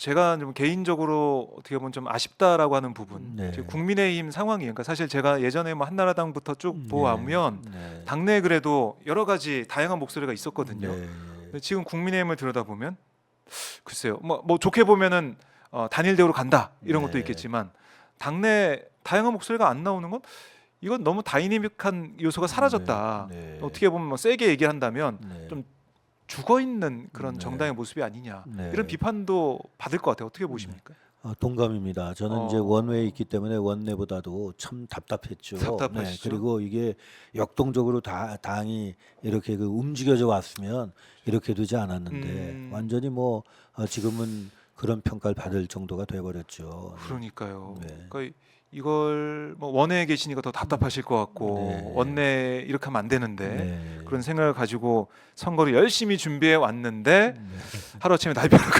제가 좀 개인적으로 어떻게 보면 좀 아쉽다라고 하는 부분. 네. 지금 국민의힘 상황이 그러니까 사실 제가 예전에 뭐 한나라당부터 쭉 네. 보아오면 네. 당내에 그래도 여러 가지 다양한 목소리가 있었거든요. 네. 근데 지금 국민의힘을 들여다보면 글쎄요. 뭐 좋게 보면은 단일 대우로 간다 이런 것도 네. 있겠지만 당내 다양한 목소리가 안 나오는 건 이건 너무 다이내믹한 요소가 사라졌다. 네. 어떻게 보면 뭐 세게 얘기를 한다면 네. 좀 죽어 있는 그런 네. 정당의 모습이 아니냐 네. 이런 비판도 받을 것 같아요. 어떻게 보십니까? 동감입니다. 저는 이제 원외에 있기 때문에 원내보다도 참 답답했죠. 답답하시죠? 그리고 이게 역동적으로 당이 이렇게 그 움직여져 왔으면 이렇게 되지 않았는데 완전히 뭐 지금은 그런 평가를 받을 정도가 돼버렸죠. 그러니까요. 네. 그러니까 이걸 뭐 원내에 계시니까 더 답답하실 것 같고 네. 원내 이렇게 하면 안 되는데 네. 그런 생각을 가지고 선거를 열심히 준비해 왔는데 네. 하루아침에 날벼락을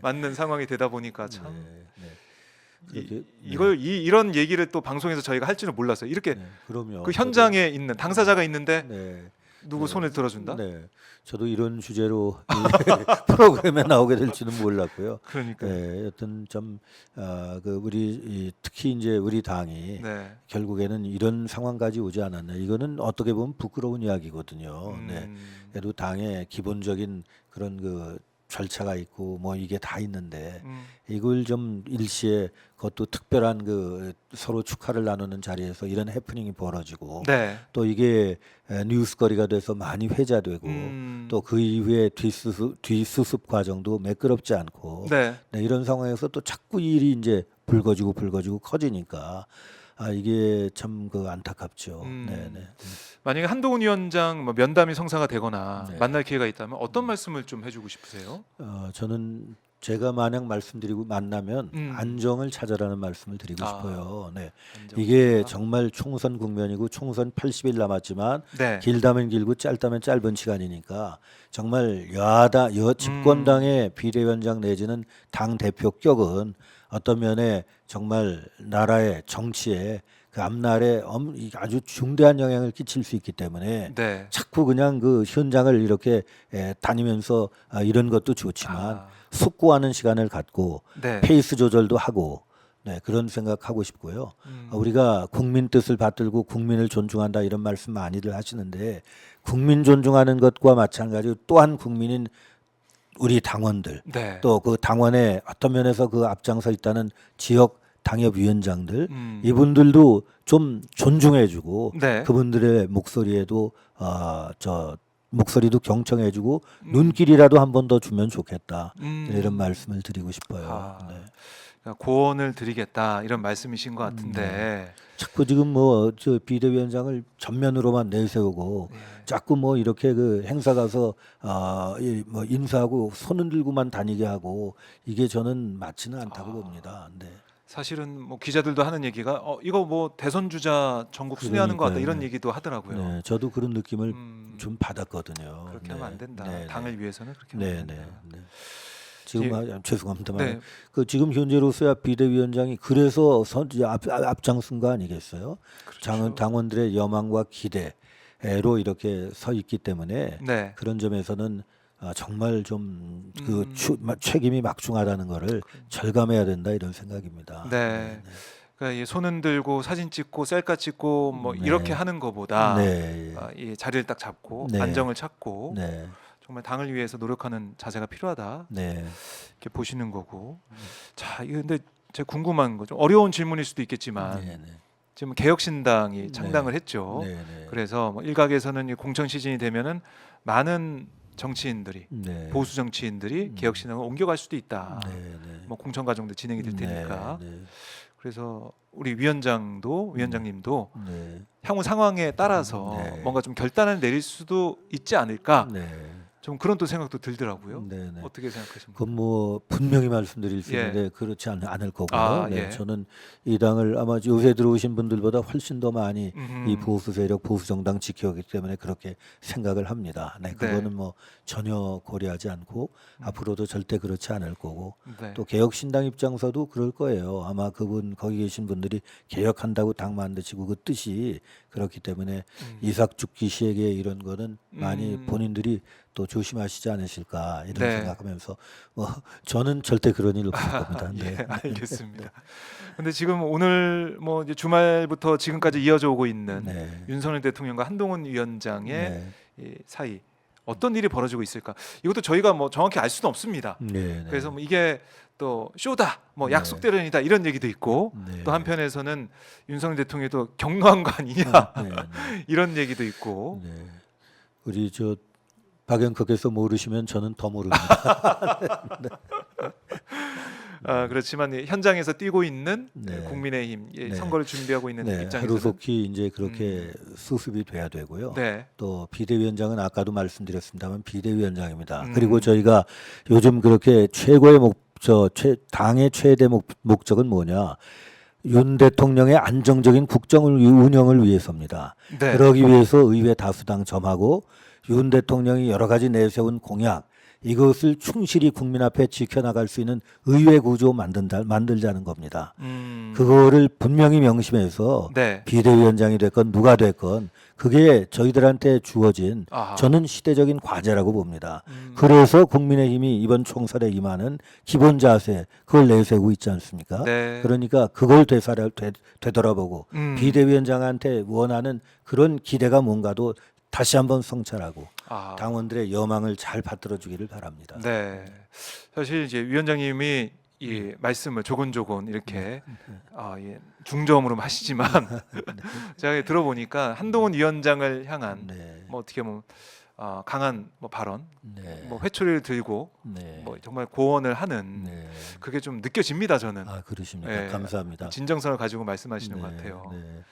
맞는 상황이 되다 보니까 참 네. 그렇게, 이런 얘기를 또 방송에서 저희가 할 줄은 몰랐어요. 이렇게 네. 그럼요. 그 현장에 있는 당사자가 있는데 네. 누구 네. 손을 들어준다? 네. 저도 이런 주제로 이 프로그램에 나오게 될지는 몰랐고요. 그러니까 네, 여튼 그 우리 특히 이제 우리 당이 네. 결국에는 이런 상황까지 오지 않았나. 이거는 어떻게 보면 부끄러운 이야기거든요. 네. 그래도 당의 기본적인 그런 그 절차가 있고 뭐 이게 다 있는데 이걸 좀 일시에 그것도 특별한 그 서로 축하를 나누는 자리에서 이런 해프닝이 벌어지고 네. 또 이게 뉴스거리가 돼서 많이 회자되고 또 그 이후에 뒷수습 과정도 매끄럽지 않고 네. 네, 이런 상황에서 또 자꾸 이 일이 이제 불거지고 커지니까 이게 참 그 안타깝죠. 네네. 만약에 한동훈 위원장 뭐 면담이 성사가 되거나 네. 만날 기회가 있다면 어떤 말씀을 좀 해주고 싶으세요? 저는 제가 만약 말씀드리고 만나면 안정을 찾아라는 말씀을 드리고 싶어요. 네. 이게 정말 총선 국면이고 총선 80일 남았지만 네. 길다면 길고 짧다면 짧은 시간이니까 정말 집권당의 비대위원장 내지는 당 대표격은 어떤 면에 정말 나라의 정치에 그 앞날에 아주 중대한 영향을 끼칠 수 있기 때문에 네. 자꾸 그냥 그 현장을 이렇게 다니면서 이런 것도 좋지만 숙고하는 시간을 갖고 네. 페이스 조절도 하고 그런 생각하고 싶고요. 우리가 국민 뜻을 받들고 국민을 존중한다 이런 말씀 많이들 하시는데 국민 존중하는 것과 마찬가지로 또한 국민인 우리 당원들 네. 또 그 당원의 어떤 면에서 그 앞장서 있다는 지역 당협위원장들 이분들도 좀 존중해주고 네. 그분들의 목소리에도 목소리도 경청해주고 눈길이라도 한 번 더 주면 좋겠다 이런 말씀을 드리고 싶어요. 네. 그러니까 고언을 드리겠다 이런 말씀이신 것 같은데 자꾸 지금 뭐 저 비대위원장을 전면으로만 내세우고 자꾸 뭐 이렇게 그 행사 가서 뭐 인사하고 손 흔들고만 다니게 하고 이게 저는 맞지는 않다고 봅니다. 네. 사실은 뭐 기자들도 하는 얘기가 이거 뭐 대선 주자 전국 순회하는 것 같다 그러니까요. 이런 얘기도 하더라고요. 네, 저도 그런 느낌을 좀 받았거든요. 그렇게 네. 하면 안 된다. 네, 당을 네. 위해서는 그렇게 하면 안 네, 된다. 네. 지금 죄송합니다만 네. 그 지금 현재로서야 비대위원장이 그래서 앞장선 거 아니겠어요? 그렇죠. 당원들의 여망과 기대로 이렇게 서 있기 때문에 네. 그런 점에서는 정말 좀 그 책임이 막중하다는 거를 절감해야 된다 이런 생각입니다. 네. 그러니까 손 흔들고 사진 찍고 셀카 찍고 뭐 네. 이렇게 하는 것보다 네. 이 자리를 딱 잡고 네. 안정을 찾고 네. 정말 당을 위해서 노력하는 자세가 필요하다 네. 이렇게 보시는 거고. 자, 이거 근데 제가 궁금한 거 좀 어려운 질문일 수도 있겠지만 네. 네. 지금 개혁신당이 창당을 했죠. 네. 네. 그래서 뭐 일각에서는 이 공천 시즌이 되면은 많은 정치인들이 네. 보수 정치인들이 개혁신당을 옮겨갈 수도 있다. 네. 네. 뭐 공천 과정도 진행이 될 테니까. 네. 네. 그래서 우리 위원장님도 네. 향후 상황에 따라서 네. 뭔가 좀 결단을 내릴 수도 있지 않을까. 네. 좀 그런 또 생각도 들더라고요. 네. 네. 어떻게 생각하십니까? 그건 뭐 분명히 말씀드릴 수 예. 있는데 그렇지 않을 거고요. 네, 예. 저는 이 당을 아마 요새 들어오신 분들보다 훨씬 더 많이 이 보수 세력, 보수 정당 지켜오기 때문에 그렇게 생각을 합니다. 네, 그거는 뭐 전혀 고려하지 않고 앞으로도 절대 그렇지 않을 거고 네. 또 개혁신당 입장에서도 그럴 거예요. 아마 거기 계신 분들이 개혁한다고 당 만드시고 그 뜻이 그렇기 때문에 이삭 죽기 시에게 이런 거는 많이 본인들이 또 조심하시지 않으실까 이런 네. 생각하면서 저는 절대 그런 일 없을 겁니다. 네. 예, 알겠습니다. 근데 지금 오늘 뭐 이제 주말부터 지금까지 이어져 오고 있는 네. 윤석열 대통령과 한동훈 위원장의 네. 이 사이 어떤 일이 벌어지고 있을까? 이것도 저희가 뭐 정확히 알 수는 없습니다. 네. 그래서 뭐 이게 또 쇼다, 뭐 네. 약속대로이다 이런 얘기도 있고 네. 또 한편에서는 윤석열 대통령도 격노한 거 아니냐 네. 네. 이런 얘기도 있고 네. 우리 저 박영석께서 모르시면 저는 더 모릅니다. 그렇지만 현장에서 뛰고 있는 네. 국민의힘 네. 선거를 준비하고 있는 네. 입장에서는 하루속히 이제 그렇게 수습이 돼야 되고요. 네. 또 비대위원장은 아까도 말씀드렸습니다만 비대위원장입니다. 음. 그리고 저희가 요즘 그렇게 최고의 당의 최대 목적은 뭐냐? 윤 대통령의 안정적인 국정을 운영을 위해서입니다. 네. 그러기 위해서 의회 다수당 점하고 윤 대통령이 여러 가지 내세운 공약 이것을 충실히 국민 앞에 지켜나갈 수 있는 의회 구조 만들자는 겁니다. 그거를 분명히 명심해서 네. 비대위원장이 됐건 누가 됐건 그게 저희들한테 주어진 아하. 저는 시대적인 과제라고 봅니다. 그래서 국민의힘이 이번 총선에 임하는 기본 자세 그걸 내세우고 있지 않습니까? 네. 그러니까 그걸 되돌아보고 비대위원장한테 원하는 그런 기대가 뭔가도 다시 한번 성찰하고 아. 당원들의 여망을 잘 받들어 주기를 바랍니다. 네. 사실 이제 위원장님이 이 말씀을 조곤조곤 이렇게 예, 중저음으로 하시지만 제가 들어보니까 한동훈 위원장을 향한 네. 뭐 어떻게 보면 강한 뭐 발언, 네. 뭐 회초리를 들고 네. 뭐 정말 고언을 하는 네. 그게 좀 느껴집니다. 저는 그러십니까? 네. 감사합니다. 진정성을 가지고 말씀하시는 것 네, 같아요. 네.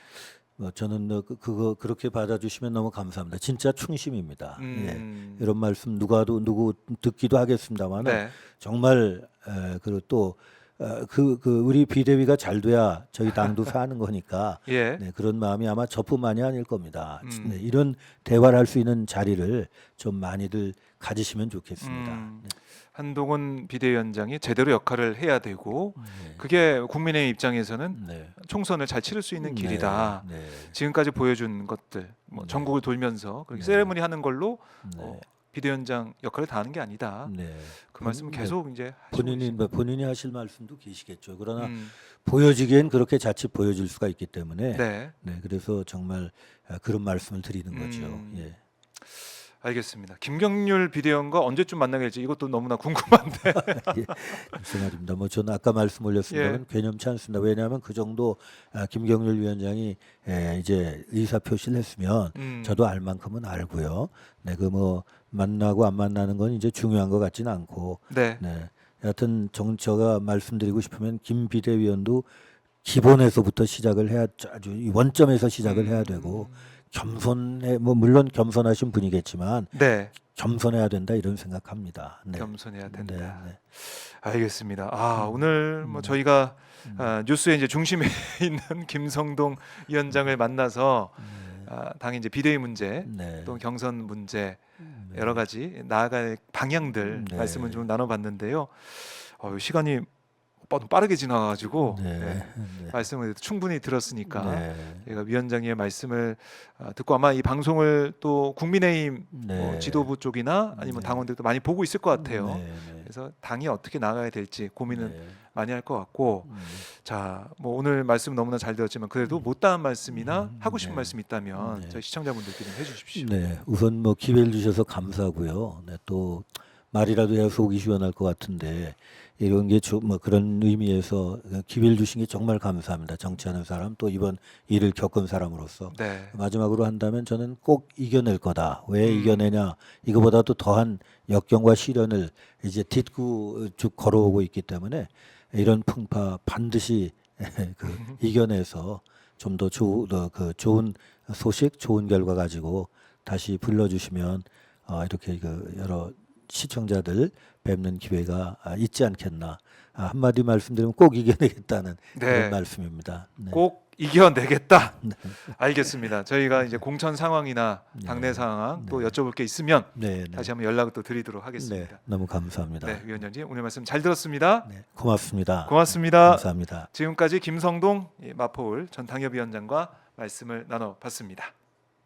저는 그거 그렇게 받아주시면 너무 감사합니다. 진짜 충심입니다. 예. 이런 말씀 누구 듣기도 하겠습니다만 네. 정말 그리고 또 우리 비대위가 잘 돼야 저희 당도 사는 거니까 예. 네, 그런 마음이 아마 저뿐만이 아닐 겁니다. 네, 이런 대화를 할 수 있는 자리를 좀 많이들 가지시면 좋겠습니다. 네. 한동훈 비대위원장이 제대로 역할을 해야 되고 네. 그게 국민의 입장에서는 네. 총선을 잘 치를 수 있는 길이다. 네. 지금까지 보여준 것들, 뭐 네. 전국을 돌면서 그렇게 네. 세레머니 하는 걸로 네. 비대위원장 역할을 다하는 게 아니다. 네. 그 말씀을 네. 계속 이제 하시고 본인이 하실 말씀도 계시겠죠. 그러나 음, 보여지기엔 그렇게 자칫 보여질 수가 있기 때문에 네, 그래서 정말 그런 말씀을 드리는 거죠. 음. 예. 알겠습니다. 김경률 비대위원과 언제쯤 만나게 될지 이것도 너무나 궁금한데. 생각입니다. 뭐 저는 아까 말씀 올렸습니다만 개념치 않습니다. 왜냐하면 그 정도 김경률 위원장이 이제 의사 표시를 했으면 저도 알 만큼은 알고요. 네, 그 뭐 만나고 안 만나는 건 이제 중요한 것 같지는 않고. 네, 네. 여하튼 제가 말씀드리고 싶으면 김 비대위원도 기본에서부터 시작을 해야 아주 이 원점에서 시작을 해야 되고 겸손해 뭐 물론 겸손하신 분이겠지만 네, 겸손해야 된다 이런 생각합니다. 네. 겸손해야 된다. 네, 네. 알겠습니다. 오늘 뭐 저희가 뉴스의 이제 중심에 있는 김성동 위원장을 만나서 당의 이제 비대위 문제, 네. 또 경선 문제 여러 가지 나아갈 방향들 네. 말씀을 좀 나눠봤는데요. 시간이 빠르게 지나가지고 네. 네, 네. 말씀을 충분히 들었으니까 네. 제가 위원장의 말씀을 듣고 아마 이 방송을 또 국민의힘 네. 지도부 쪽이나 아니면 네. 당원들도 많이 보고 있을 것 같아요. 네. 네. 그래서 당이 어떻게 나가야 될지 고민은 네. 많이 할 것 같고 자, 뭐 오늘 말씀 너무나 잘 들었지만 그래도 못다한 말씀이나 하고 싶은 네. 말씀 있다면 네. 저희 시청자분들께 좀 해주십시오. 네, 우선 뭐 기회를 주셔서 감사하고요. 네, 또 말이라도 해야 속이 시원할 것 같은데 이런 게 뭐 그런 의미에서 기회를 주신 게 정말 감사합니다. 정치하는 사람 또 이번 일을 겪은 사람으로서 네, 마지막으로 한다면 저는 꼭 이겨낼 거다. 왜 이겨내냐? 이거보다도 더한 역경과 시련을 이제 딛고 쭉 걸어오고 있기 때문에 이런 풍파 반드시 이겨내서 좀 더 좋은 소식, 좋은 결과 가지고 다시 불러주시면 이렇게 여러 시청자들 뵙는 기회가 있지 않겠나. 한마디 말씀드리면 꼭 이겨내겠다는 네. 그런 말씀입니다. 네. 꼭 이겨내겠다. 알겠습니다. 저희가 이제 공천 상황이나 당내 상황 또 여쭤볼 게 있으면 네, 네. 다시 한번 연락을 또 드리도록 네, 하겠습니다. 너무 감사합니다. 네, 위원장님 오늘 말씀 잘 들었습니다. 네, 고맙습니다. 고맙습니다. 감사합니다. 지금까지 김성동 마포울 전 당협위원장과 말씀을 나눠봤습니다.